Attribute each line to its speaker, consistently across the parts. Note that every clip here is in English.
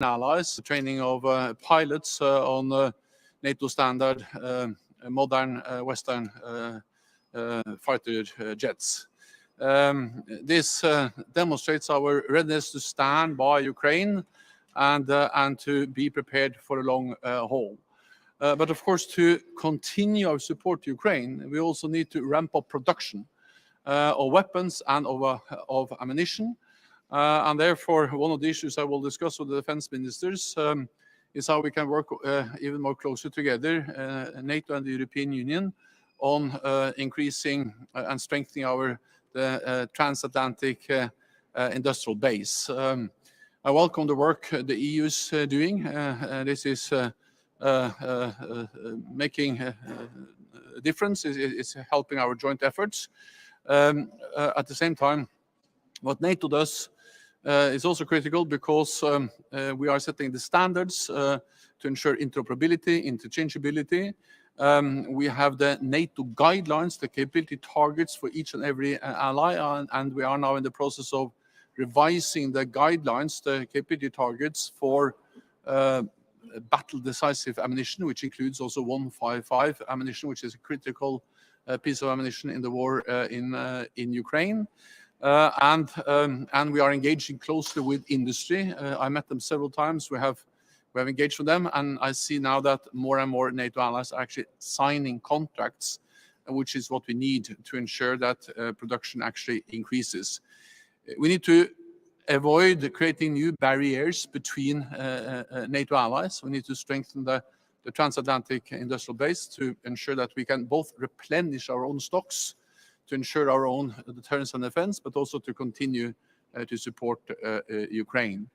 Speaker 1: allies, training of pilots on NATO standard modern Western fighter jets. This demonstrates our readiness to stand by Ukraine and to be prepared for a long haul. But of course, to continue our support to Ukraine, we also need to ramp up production of weapons and of ammunition. And therefore, one of the issues I will discuss with the defense ministers is how we can work even more closely together, NATO and the European Union, on increasing and strengthening our transatlantic industrial base. I welcome the work the EU is doing. This is making a difference. It's helping our joint efforts. At the same time, what NATO does is also critical because we are setting the standards to ensure interoperability, interchangeability. We have the NATO guidelines, the capability targets for each and every ally, and we are now in the process of revising the guidelines, the capability targets for battle decisive ammunition, which includes also 155 ammunition, which is a critical piece of ammunition in the war in Ukraine. And we are engaging closely with industry. I met them several times. We have engaged with them, and I see now that more and more NATO allies are actually signing contracts, which is what we need to ensure that production actually increases. We need to avoid creating new barriers between NATO allies. We need to strengthen the transatlantic industrial base to ensure that we can both replenish our own stocks, to ensure our own deterrence and defense, but also to continue to support Ukraine.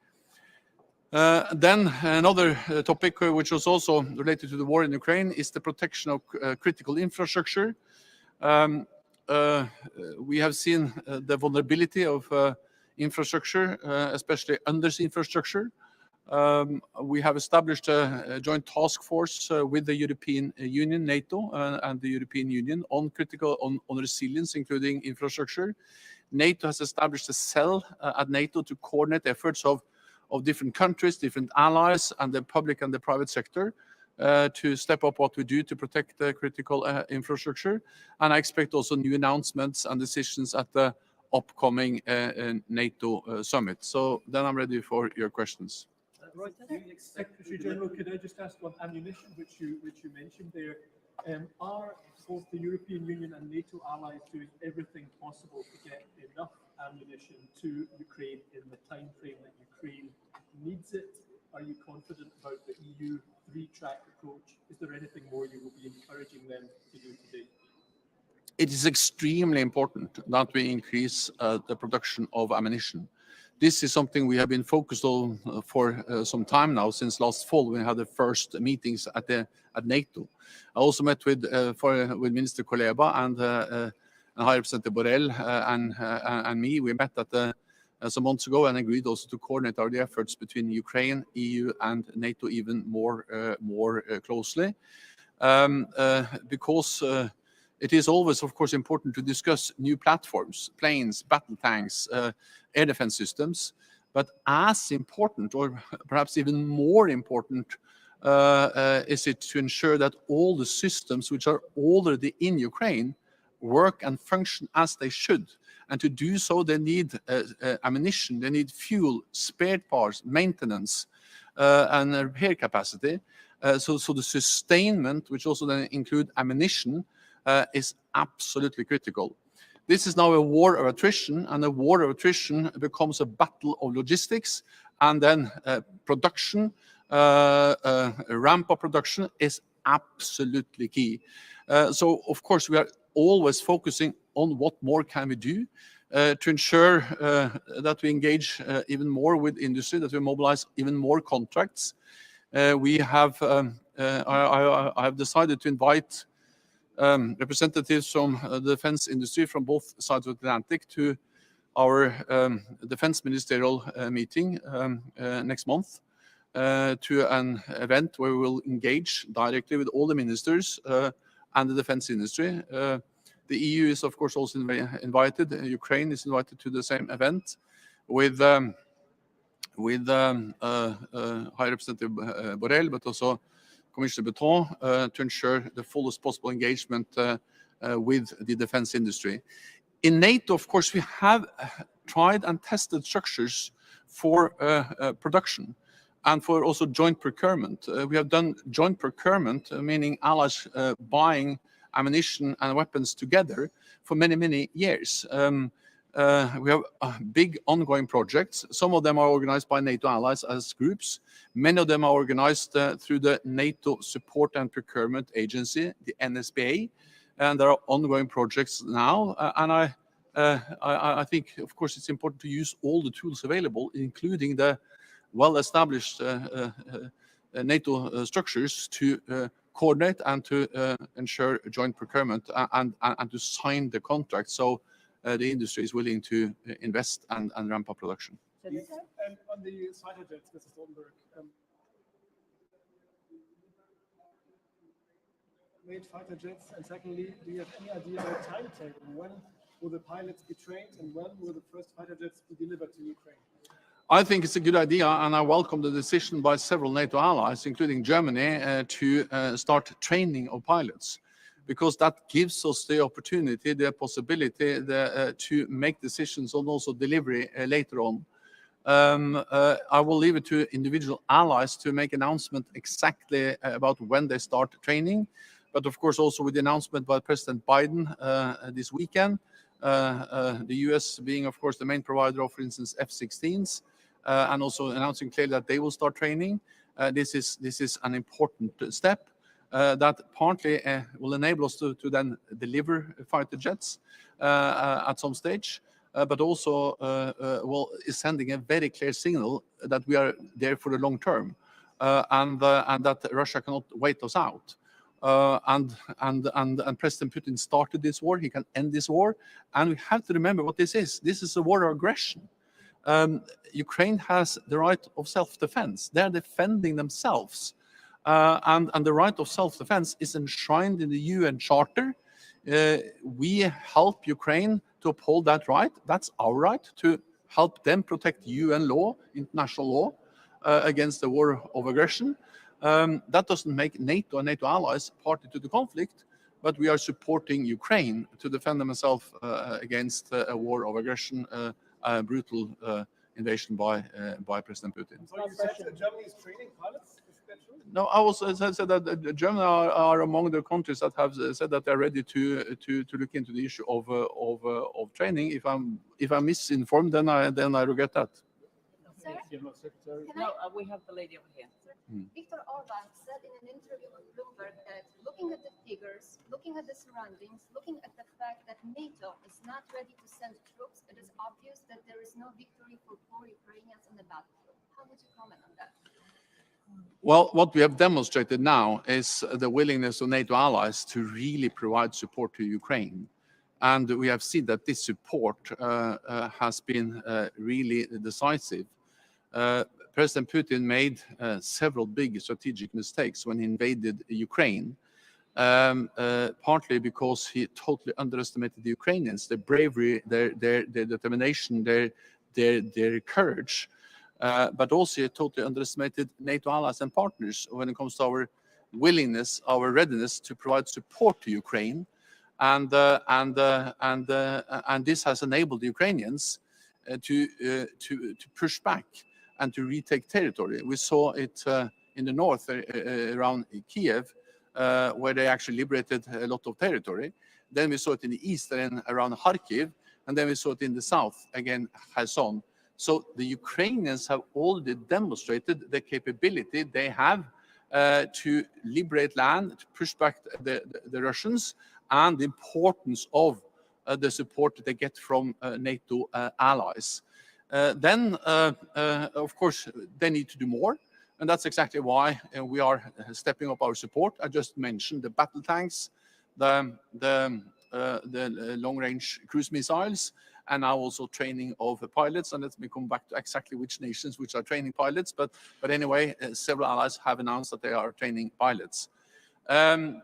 Speaker 1: Then another topic which was also related to the war in Ukraine is the protection of critical infrastructure. We have seen the vulnerability of infrastructure, especially undersea infrastructure. We have established a joint task force with the European Union, NATO, and the European Union on resilience, including infrastructure. NATO has established a cell at NATO to coordinate efforts of different countries, different allies, and the public and the private sector to step up what we do to protect the critical infrastructure. And I expect also new announcements and decisions at the upcoming NATO summit. So then I'm ready for your questions.
Speaker 2: Right. Secretary General, could I just ask on ammunition, which you mentioned there? Are both the European Union and NATO allies doing everything possible to get enough ammunition to Ukraine in the time frame that Ukraine needs it? Are you confident about the EU three-track approach? Is there anything more you will be encouraging them to do today?
Speaker 1: It is extremely important that we increase the production of ammunition. This is something we have been focused on for some time now, since last fall when we had the first meetings at NATO. I also met with Minister Kuleba and High Representative Borrell and me. We met some months ago and agreed also to coordinate our efforts between Ukraine, EU, and NATO even more closely, because it is always, of course, important to discuss new platforms, planes, battle tanks, air defense systems. But as important, or perhaps even more important, is it to ensure that all the systems which are already in Ukraine work and function as they should. And to do so, they need ammunition, they need fuel, spare parts, maintenance, and repair capacity. So the sustainment, which also then include ammunition, is absolutely critical. This is now a war of attrition, and a war of attrition becomes a battle of logistics, and then production, ramp-up production is absolutely key. So, of course, we are always focusing on what more can we do to ensure that we engage even more with industry, that we mobilize even more contracts. I have decided to invite representatives from the defense industry from both sides of the Atlantic to our defense ministerial meeting next month, to an event where we will engage directly with all the ministers and the defense industry. The EU is, of course, also invited. Ukraine is invited to the same event with with High Representative Borrell, but also Commissioner Breton, to ensure the fullest possible engagement with the defense industry. In NATO, of course, we have tried and tested structures for production and for also joint procurement. We have done joint procurement, meaning allies buying ammunition and weapons together for many, many years. We have big ongoing projects. Some of them are organized by NATO allies as groups. Many of them are organized through the NATO Support and Procurement Agency, the NSPA, and there are ongoing projects now. And I think, of course, it's important to use all the tools available, including the well-established NATO structures to coordinate and to ensure joint procurement and to sign the contract. So the industry is willing to invest and ramp up production.
Speaker 2: And on the fighter jets, Mr. Stoltenberg, made fighter jets, and secondly, do you have any idea about the timetable? When will the pilots be trained, and when will the first fighter jets be delivered to Ukraine?
Speaker 1: I think it's a good idea, and I welcome the decision by several NATO allies, including Germany, to start training of pilots, because that gives us the opportunity, the possibility to make decisions on also delivery later on. I will leave it to individual allies to make announcement exactly about when they start training. But of course, also with the announcement by President Biden this weekend, the US being, of course, the main provider of, for instance, F-16s, and also announcing clearly that they will start training. This is an important step that partly will enable us to then deliver fighter jets at some stage, but also is sending a very clear signal that we are there for the long term, and that Russia cannot wait us out. And President Putin started this war. He can end this war, and we have to remember what this is. This is a war of aggression. Ukraine has the right of self-defense. They are defending themselves, and the right of self-defense is enshrined in the UN Charter. We help Ukraine to uphold that right. That's our right, to help them protect UN law, international law, against the war of aggression. That doesn't make NATO and NATO allies party to the conflict, but we are supporting Ukraine to defend themselves against a war of aggression, a brutal invasion by President Putin.
Speaker 2: So you said that Germany is training pilots? Is that true?
Speaker 1: No, I also said that Germany are among the countries that have said that they're ready to look into the issue of training. If I'm misinformed, then I regret that.
Speaker 3: Sir?
Speaker 2: Secretary.
Speaker 3: Can I?
Speaker 4: We have the lady over here.
Speaker 3: Viktor Orban said in an interview with Bloomberg that looking at the figures, looking at the surroundings, looking at the fact that NATO is not ready to send troops, it is obvious that there is no victory for poor Ukrainians on the battlefield. How would you comment on that?
Speaker 1: Well, what we have demonstrated now is the willingness of NATO allies to really provide support to Ukraine. And we have seen that this support has been really decisive. President Putin made several big strategic mistakes when he invaded Ukraine, partly because he totally underestimated the Ukrainians, their bravery, their determination, their courage, but also he totally underestimated NATO allies and partners when it comes to our willingness, our readiness to provide support to Ukraine, and this has enabled the Ukrainians to push back and to retake territory. We saw it in the north around Kiev, where they actually liberated a lot of territory. Then we saw it in the east and around Kharkiv, and then we saw it in the south, again, Kherson. So the Ukrainians have already demonstrated the capability they have to liberate land, to push back the Russians, and the importance of the support that they get from NATO allies. Then, of course, they need to do more, and that's exactly why we are stepping up our support. I just mentioned the battle tanks, the long-range cruise missiles, and now also training of the pilots. And let me come back to exactly which nations which are training pilots. But anyway, several allies have announced that they are training pilots. So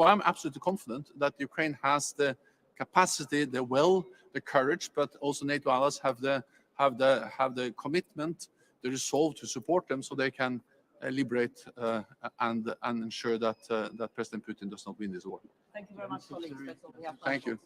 Speaker 1: I'm absolutely confident that Ukraine has the capacity, the will, the courage, but also NATO allies have the have the commitment, the resolve to support them, so they can liberate and ensure that that President Putin does not win this war.
Speaker 4: Thank you very much, colleagues. That's all we have time
Speaker 1: Thank
Speaker 4: for.
Speaker 1: you.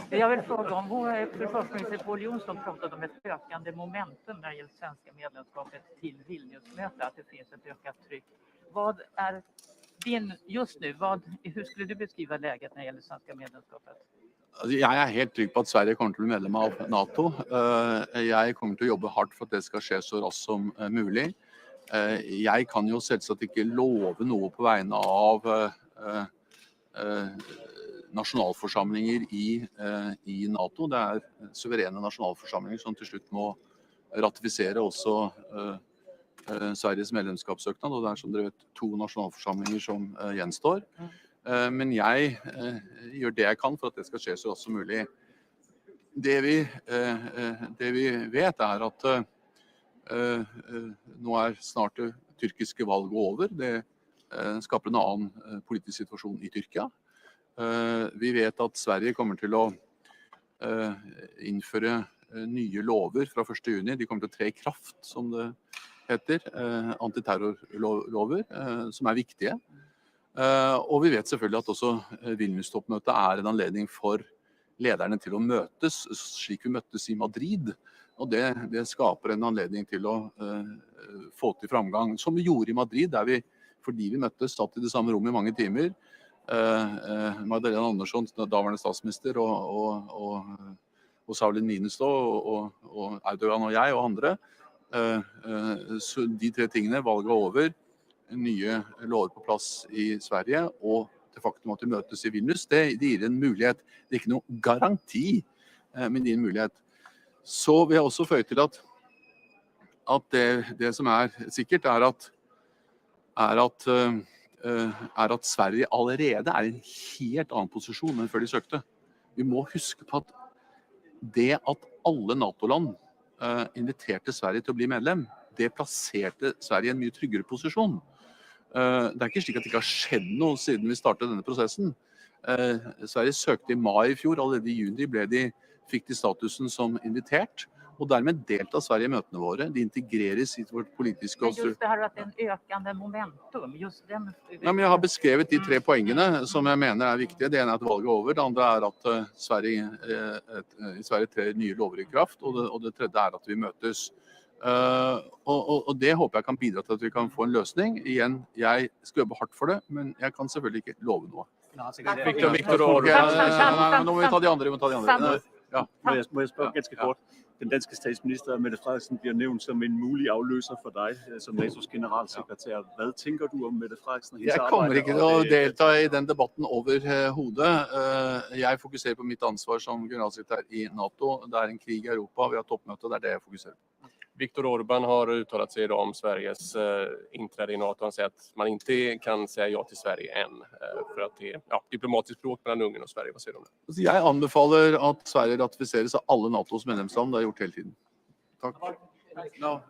Speaker 4: Jag vill fråga om vår försvarsminister Pål Jonsson pratade om ett ökande momentum när det gäller svenska medlemskapet till Vilniusmötet, att det finns ett ökat tryck. Vad är just nu, hur skulle du beskriva läget när det gäller svenska medlemskapet?
Speaker 1: Jeg helt trygg på at Sverige kommer til å bli medlem av NATO. Jeg kommer til å jobbe hardt for at det skal skje så raskt som mulig. Jeg kan jo selvsagt ikke love noe på vegne av nasjonalforsamlinger i NATO. Det er suverene nasjonalforsamlinger som til slutt må ratifisere også Sveriges medlemskapssøknad, og det er som dere vet 2 nasjonalforsamlinger som gjenstår. Men jeg gjør det jeg kan for at det skal skje så raskt som mulig. Det vi vet er at nå er snart det tyrkiske valget over. Det skaper en annen politisk situasjon i Tyrkia. Vi vet at Sverige kommer til å innføre nye lover fra 1. juni. De kommer til å tre i kraft, som det heter, antiterrorlover, som er viktige. Og vi vet selvfølgelig at også Vilnius-toppmøtet er en anledning for lederne til å møtes, slik vi møttes i Madrid. Og det skaper en anledning til å få til framgang, som vi gjorde i Madrid, der vi, fordi vi møttes, satt i det samme rommet i mange timer. Magdalena Andersson, daværende statsminister, og Sauli Niinistö, og Erdogan og jeg og andre. Så de 3 tingene, valget over, nye lover på plass i Sverige, og det faktum at vi møtes i Vilnius, det gir en mulighet. Det er ikke noe garanti, men det gir en mulighet. Så vil jeg også føye til at det som er sikkert, er at Sverige allerede er i en helt annen posisjon enn før de søkte. Vi må huske på at det at alle NATO-land inviterte Sverige til å bli medlem, det plasserte Sverige i en mye tryggere posisjon. Det er ikke slik at det ikke har skjedd noe siden vi startet denne prosessen. Sverige søkte i mai i fjor, allerede i juni fikk de statusen som invitert, og dermed deltar Sverige i møtene våre. De integreres i vårt politiske...
Speaker 4: Men just det her at det er en økende momentum, just den...
Speaker 1: Ja, men jeg har beskrevet de 3 poengene som jeg mener er viktige. Det ene er at valget er over, det andre er at i Sverige 3 nye lover i kraft, og det tredje er at vi møtes. Og det håper jeg kan bidra til at vi kan få en løsning. Igjen, jeg skal jobbe hardt for det, men jeg kan selvfølgelig ikke love noe.
Speaker 2: Viktor
Speaker 1: Nå må vi ta de andre. Ja.
Speaker 5: Må jeg spørge ganske kort? Den danske statsminister Mette Frederiksen bliver nævnt som en mulig afløser for dig som NATO's generalsekretær. Hvad tænker du om Mette Frederiksen?
Speaker 1: Jeg kommer ikke til å delta i den debatten overhodet. Jeg fokuserer på mitt ansvar som generalsekretær i NATO. Det er en krig i Europa, vi har toppmøte, det er det jeg fokuserer på.
Speaker 2: Viktor Orbán har uttalat sig idag om Sveriges inträde i NATO. Han säger att man inte kan säga ja till Sverige än för att det är diplomatiskt språk mellan Ungern och Sverige. Vad säger du om det?
Speaker 1: Jeg anbefaler at Sverige ratifiseres av alle NATOs medlemsland. Det har jeg gjort hele tiden. Takk. No,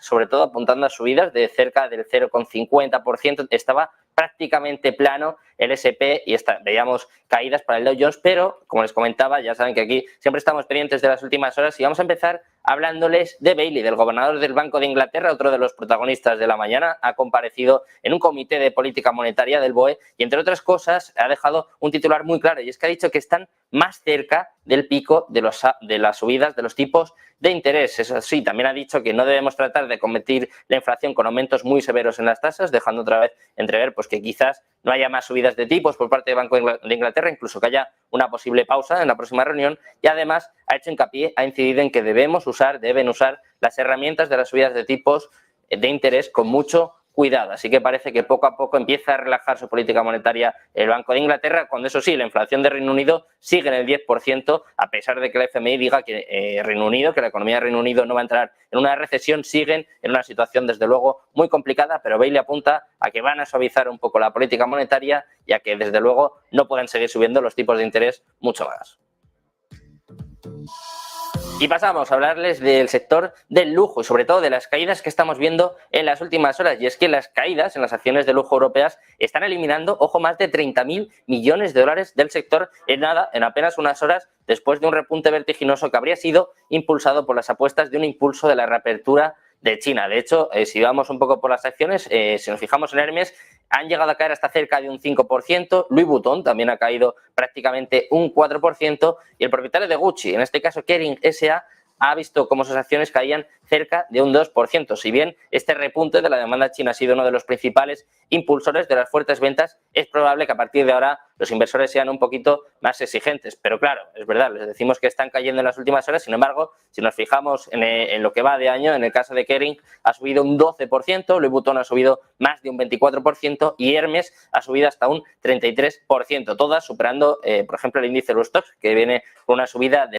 Speaker 6: sobre todo apuntando a subidas de cerca del 0,50%, estaba prácticamente plano el S&P y veíamos caídas para el Dow Jones, pero como les comentaba, ya saben que aquí siempre estamos pendientes de las últimas horas y vamos a empezar hablándoles de Bailey, del gobernador del Banco de Inglaterra, otro de los protagonistas de la mañana. Ha comparecido en un comité de política monetaria del BOE y, entre otras cosas, ha dejado un titular muy claro, y es que ha dicho que están más cerca del pico de las subidas de los tipos de interés. Eso sí, también ha dicho que no debemos tratar de combatir la inflación con aumentos muy severos en las tasas, dejando otra vez entrever pues, que quizás no haya más subidas de tipos por parte del Banco de Inglaterra, incluso que haya una posible pausa en la próxima reunión, y además ha hecho hincapié, ha incidido en que deben usar las herramientas de las subidas de tipos de interés con mucho cuidado. Así que parece que poco a poco empieza a relajar su política monetaria el Banco de Inglaterra, cuando eso sí, la inflación de Reino Unido sigue en el 10%, a pesar de que la FMI diga que Reino Unido, que la economía de Reino Unido no va a entrar en una recesión. Siguen en una situación, desde luego, muy complicada, pero Bailey apunta a que van a suavizar un poco la política monetaria y a que, desde luego, no pueden seguir subiendo los tipos de interés mucho más. Y pasamos a hablarles del sector del lujo y sobre todo de las caídas que estamos viendo en las últimas horas. Y es que las caídas en las acciones de lujo europeas están eliminando, ojo, más de 30.000 millones de dólares del sector en apenas unas horas, después de un repunte vertiginoso que habría sido impulsado por las apuestas de un impulso de la reapertura de China. De hecho, si vamos un poco por las acciones, si nos fijamos en Hermes, han llegado a caer hasta cerca de un 5%, Louis Vuitton también ha caído prácticamente un 4%, y el propietario de Gucci, en este caso Kering S.A., ha visto cómo sus acciones caían cerca de un 2%. Si bien este repunte de la demanda china ha sido uno de los principales impulsores de las fuertes ventas, es probable que a partir de ahora los inversores sean un poquito más exigentes. Pero claro, es verdad, les decimos que están cayendo en las últimas horas. Sin embargo, si nos fijamos en lo que va de año, en el caso de Kering ha subido un 12%, Louis Vuitton ha subido más de un 24% y Hermes ha subido hasta un 33%, todas superando, por ejemplo, el índice Eurostoxx, que viene con una subida de